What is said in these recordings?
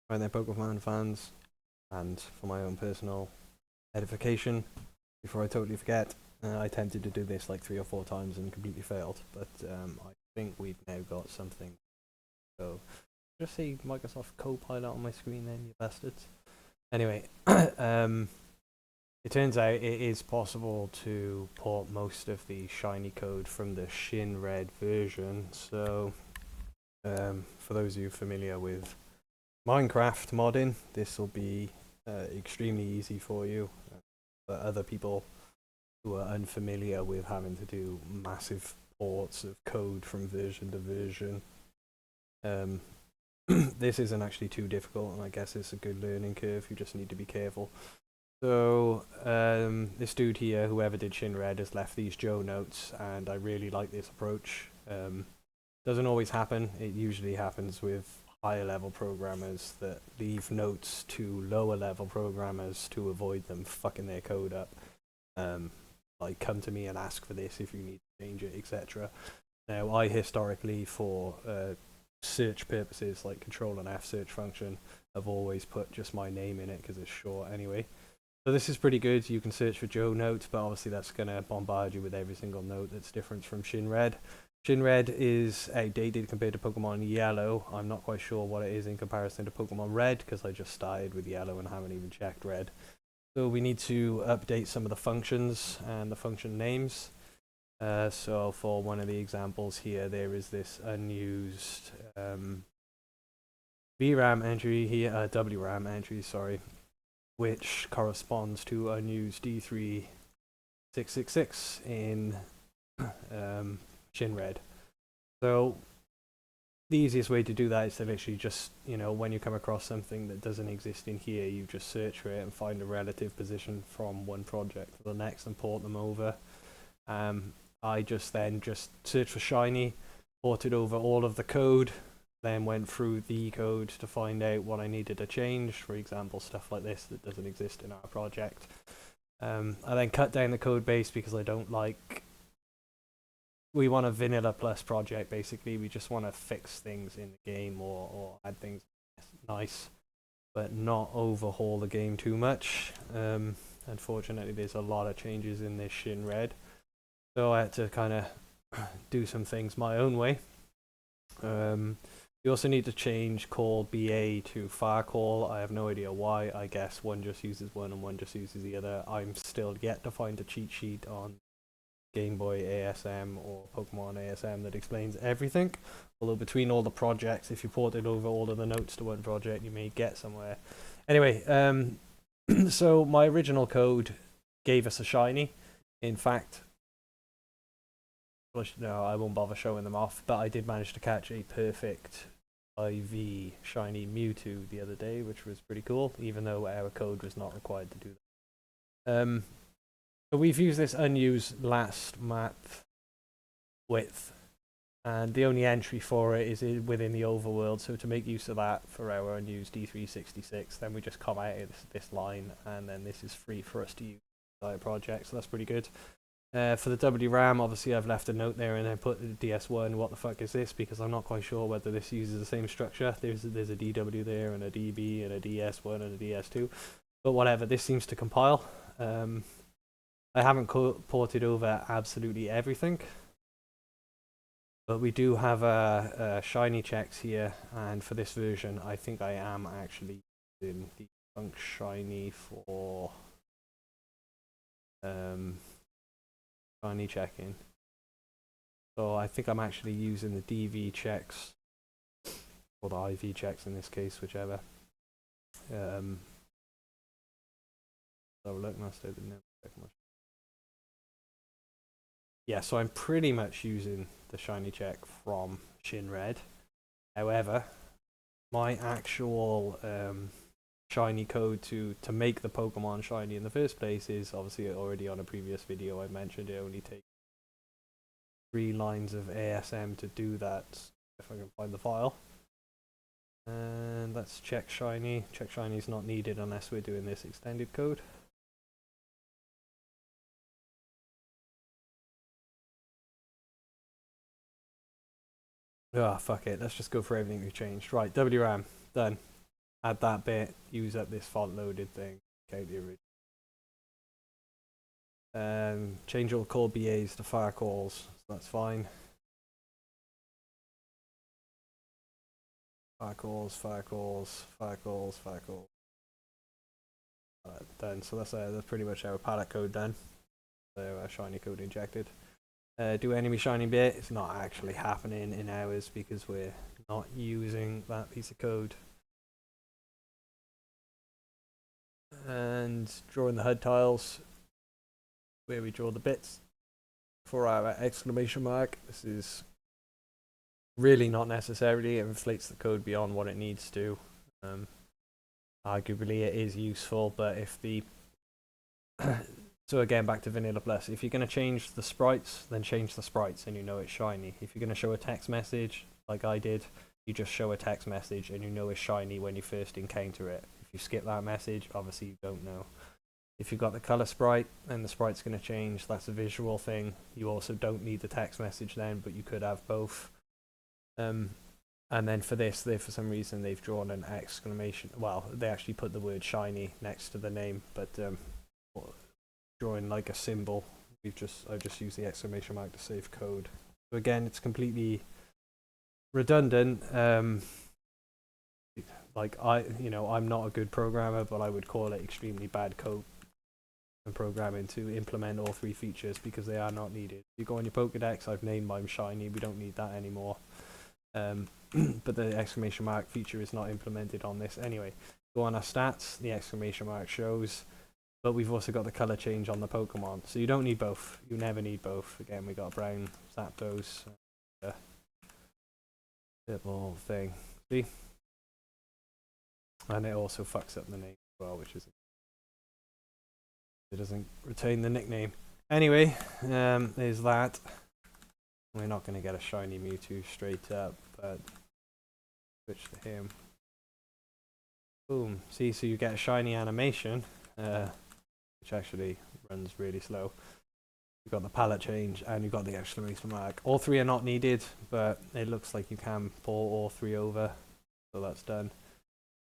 Right there, Pokemon fans, and for my own personal edification, before I totally forget, I attempted to do this like 3 or 4 times and completely failed, but I think we've now got something. So, just see Microsoft Copilot on my screen then, you bastards. Anyway, it turns out it is possible to port most of the shiny code from the SHINRED version, so for those of you familiar with Minecraft modding, this will be extremely easy for you. For other people who are unfamiliar with having to do massive ports of code from version to version, this isn't actually too difficult, and I guess it's a good learning curve. You just need to be careful. So this dude here, whoever did Shinred, has left these Joe notes, and I really like this approach. Doesn't always happen. It usually happens with higher level programmers that leave notes to lower level programmers to avoid them fucking their code up. Like, come to me and ask for this if you need to change it, etc. Now, I historically, for search purposes like Control and F search function, have always put just my name in it because it's short anyway. So this is pretty good. You can search for Joe notes, but obviously that's going to bombard you with every single note that's different from Shinred. Shinred is outdated compared to Pokemon Yellow. I'm not quite sure what it is in comparison to Pokemon Red, because I just started with Yellow and haven't even checked Red. So we need to update some of the functions and the function names. So for one of the examples here, there is this unused VRAM entry here, WRAM entry, sorry, which corresponds to unused D3666 in Shinred. So the easiest way to do that is to literally just, when you come across something that doesn't exist in here, you just search for it and find a relative position from one project to the next and port them over. I then searched for shiny, ported over all of the code, then went through the code to find out what I needed to change, for example stuff like this that doesn't exist in our project. I then cut down the code base because I don't like... We want a vanilla plus project, basically. We just want to fix things in the game or add things nice, but not overhaul the game too much. Unfortunately, there's a lot of changes in this Shinred, so I had to kind of do some things my own way. You also need to change call BA to far call. I have no idea why. I guess one just uses one and one just uses the other. I'm still yet to find a cheat sheet on Game Boy ASM or Pokemon ASM that explains everything. Although between all the projects, if you ported over all of the notes to one project, you may get somewhere. Anyway, so my original code gave us a shiny. In fact, no, I won't bother showing them off, but I did manage to catch a perfect IV shiny Mewtwo the other day, which was pretty cool, even though our code was not required to do that. So we've used this unused last map width, and the only entry for it is within the overworld, so to make use of that for our unused D366, then we just come out of this line, and then this is free for us to use in our project, so that's pretty good. For the WRAM, obviously I've left a note there and then put the DS1, what the fuck is this, because I'm not quite sure whether this uses the same structure. There's a DW there, and a DB, and a DS1, and a DS2, but whatever, this seems to compile. I haven't ported over absolutely everything, but we do have shiny checks here, and for this version I think I am actually using the Funk Shiny for shiny checking. So I think I'm actually using the DV checks, or the IV checks in this case, whichever. So look, must have been check much. Yeah, so I'm pretty much using the shiny check from Shinred. However, my actual shiny code to make the Pokemon shiny in the first place is obviously already on a previous video. I mentioned it only takes 3 lines of ASM to do that, if I can find the file. And that's check shiny. Check shiny is not needed unless we're doing this extended code. Ah, fuck it. Let's just go for everything we've changed. Right, WRAM, done. add that bit, use up this font loaded thing, okay, the original. Change all call BAs to fire calls, so that's fine. Fire calls, fire calls, fire calls, fire calls. Done. So that's pretty much our palette code done. So shiny code injected. Do enemy shiny bit. It's not actually happening in ours because we're not using that piece of code. And drawing the HUD tiles where we draw the bits for our exclamation mark. This is really not necessarily. It inflates the code beyond what it needs to. Arguably it is useful, but if the so again, back to Vanilla Plus, if you're going to change the sprites, then change the sprites and you know it's shiny. If you're going to show a text message, like I did, you just show a text message and you know it's shiny when you first encounter it. If you skip that message, obviously you don't know. If you've got the color sprite, then the sprite's going to change. That's a visual thing. You also don't need the text message then, but you could have both. And then for this, for some reason, they've drawn an exclamation. Well, they actually put the word shiny next to the name, but drawing like a symbol. I just use the exclamation mark to save code. So again, it's completely redundant. Like I'm not a good programmer, but I would call it extremely bad code and programming to implement all three features because they are not needed. You go on your Pokedex, I've named mine shiny. We don't need that anymore. But the exclamation mark feature is not implemented on this anyway. Go on our stats, the exclamation mark shows. But we've also got the color change on the Pokemon, so you don't need both. You never need both. Again, we got a brown Zapdos, little thing. See, and it also fucks up the name as well, which is it doesn't retain the nickname. Anyway, there's that. We're not going to get a shiny Mewtwo straight up, but switch to him. Boom. See, so you get a shiny animation. Which actually runs really slow. You've got the palette change and you've got the exclamation mark. All three are not needed, but it looks like you can pull all three over, so that's done.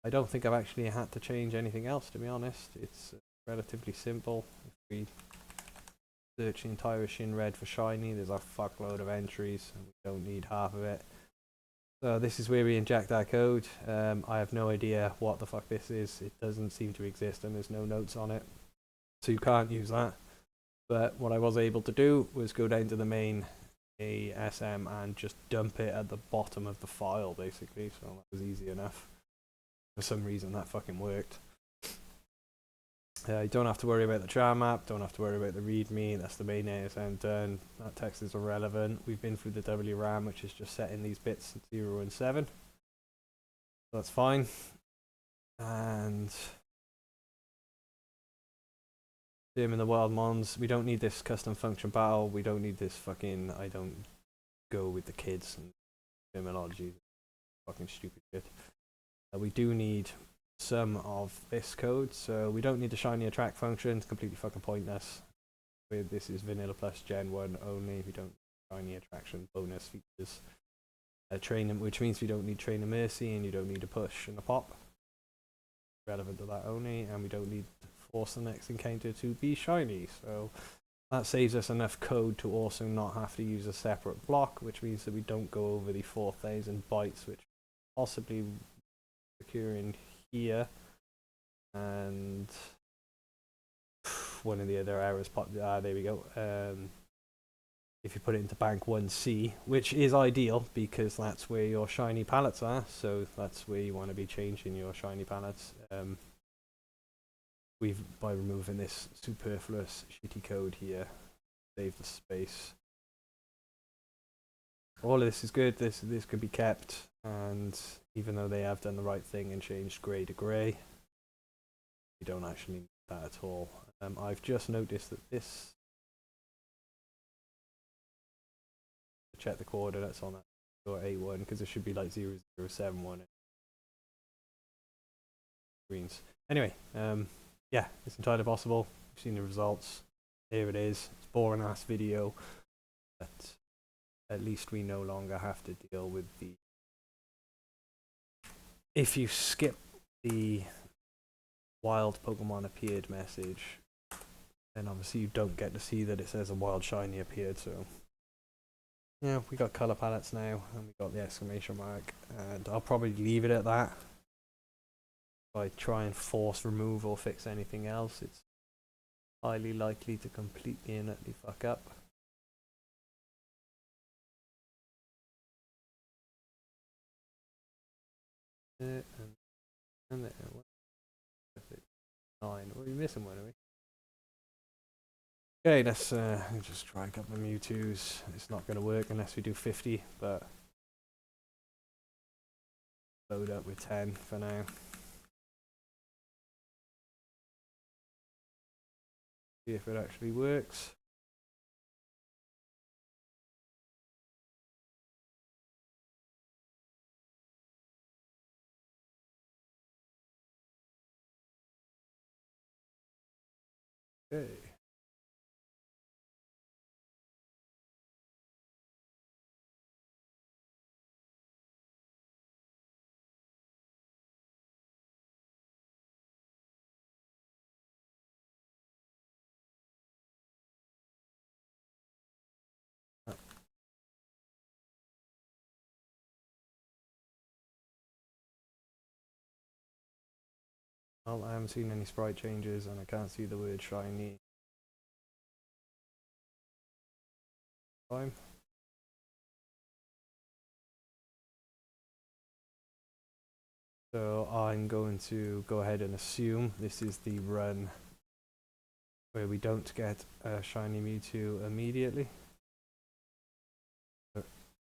I don't think I've actually had to change anything else, to be honest. It's relatively simple. If we search the entire Shinred for shiny, there's a fuckload of entries and we don't need half of it. So this is where we inject our code. I have no idea what the fuck this is. It doesn't seem to exist and there's no notes on it. So you can't use that. But what I was able to do was go down to the main ASM and just dump it at the bottom of the file, basically. So that was easy enough. For some reason that fucking worked. You don't have to worry about the char map, don't have to worry about the readme, that's the main ASM done. That text is irrelevant. We've been through the WRAM, which is just setting these bits at 0 and 7. So that's fine. And in the wild mons, we don't need this custom function battle, we don't need this fucking, I don't go with the kids and terminology, fucking stupid shit. We do need some of this code, so we don't need the shiny attract function, it's completely fucking pointless. This is Vanilla Plus Gen 1 only, we don't need shiny attraction bonus features. Training, which means we don't need Trainer Mercy and you don't need a push and a pop. Relevant to that only, and we don't need force the next encounter to be shiny, so that saves us enough code to also not have to use a separate block, which means that we don't go over the 4,000 bytes, which possibly occur in here, and one of the other errors popped. There we go. If you put it into bank 1C, which is ideal because that's where your shiny palettes are, so that's where you want to be changing your shiny palettes. By removing this superfluous shitty code here, save the space. All of this is good. This could be kept, and even though they have done the right thing and changed grey to grey, we don't actually need that at all. I've just noticed that this. Check the coordinates on that or A1 because it should be like 0071 greens. Anyway, yeah, it's entirely possible. You've seen the results. Here it is. It's a boring ass video, but at least we no longer have to deal with the. If you skip the wild Pokemon appeared message, then obviously you don't get to see that it says a wild shiny appeared. So yeah, we got color palettes now, and we got the exclamation mark, and I'll probably leave it at that. If I try and force remove or fix anything else, it's highly likely to completely and utterly fuck up. And there, 9. Are we missing one, are we? Okay, let's just try a couple of Mewtwo's. It's not going to work unless we do 50, but load up with 10 for now. See if it actually works. Okay. Well, I haven't seen any sprite changes, and I can't see the word shiny. Time. So I'm going to go ahead and assume this is the run where we don't get a shiny Mewtwo immediately. But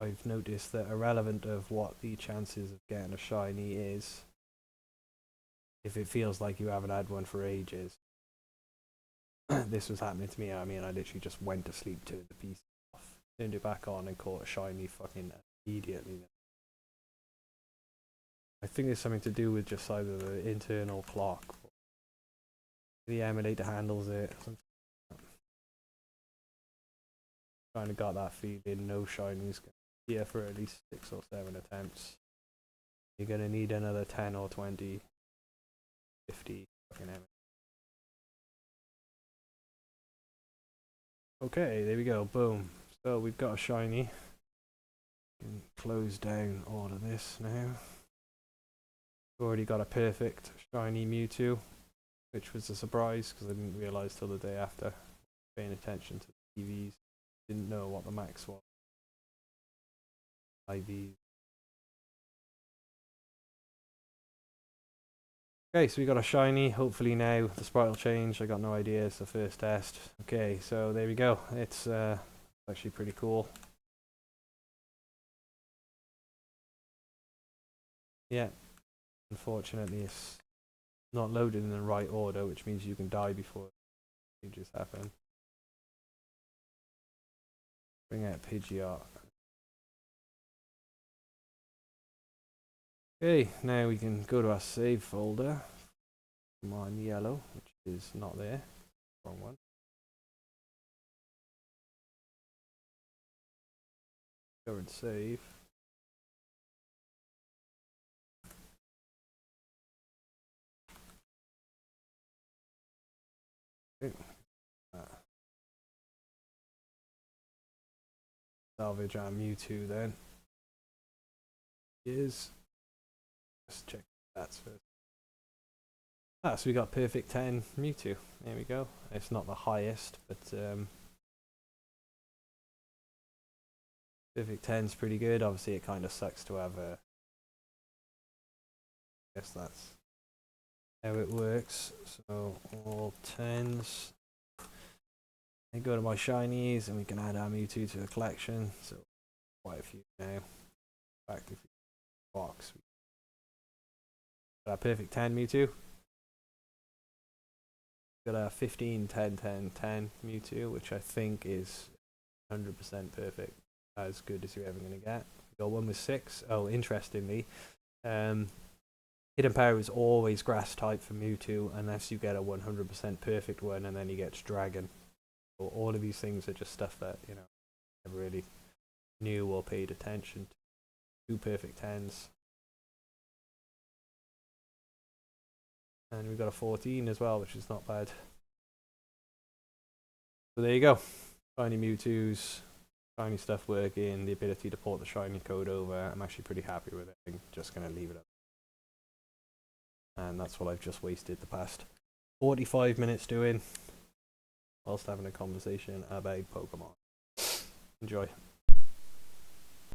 I've noticed that irrelevant of what the chances of getting a shiny is, if it feels like you haven't had one for ages, this was happening to me. I mean, I literally just went to sleep, turned the piece off, turned it back on, and caught a shiny fucking immediately. I think it's something to do with just either the internal clock, or the emulator handles it. Kind of got that feeling. No shinies here for at least 6 or 7 attempts. You're gonna need another 10 or 20, 50 fucking emulator. Okay, there we go. Boom. So we've got a shiny. Can close down all of this now. We've already got a perfect shiny Mewtwo, which was a surprise because I didn't realise till the day after paying attention to the TVs. Didn't know what the max was. IVs. Okay, so we got a shiny. Hopefully now the sprite will change. I got no idea. It's the first test. Okay, so there we go. It's actually pretty cool. Yeah, unfortunately it's not loaded in the right order, which means you can die before changes happen. Bring out Pidgeot. Okay, now we can go to our save folder. Come on, yellow, which is not there. Wrong one. Go and save. Okay. Salvage our Mewtwo then. Let's check that first. Ah, so we got perfect 10 Mewtwo. There we go. It's not the highest, but perfect 10's pretty good. Obviously it kind of sucks to have a... I guess that's how it works. So all 10s. I go to my shinies and we can add our Mewtwo to the collection. So quite a few now. In fact, if we box, we got our perfect 10 Mewtwo. Got a 15, 10, 10, 10 Mewtwo, which I think is 100% perfect. As good as you're ever going to get. We got one with 6. Oh, interestingly, Hidden Power is always grass type for Mewtwo unless you get a 100% perfect one and then he gets Dragon. So all of these things are just stuff that, you know, never really knew or paid attention to. 2 perfect 10s. And we've got a 14 as well, which is not bad. So there you go. Shiny Mewtwo's, shiny stuff working, the ability to port the shiny code over. I'm actually pretty happy with it. I'm just going to leave it up. And that's what I've just wasted the past 45 minutes doing, whilst having a conversation about Pokemon. Enjoy.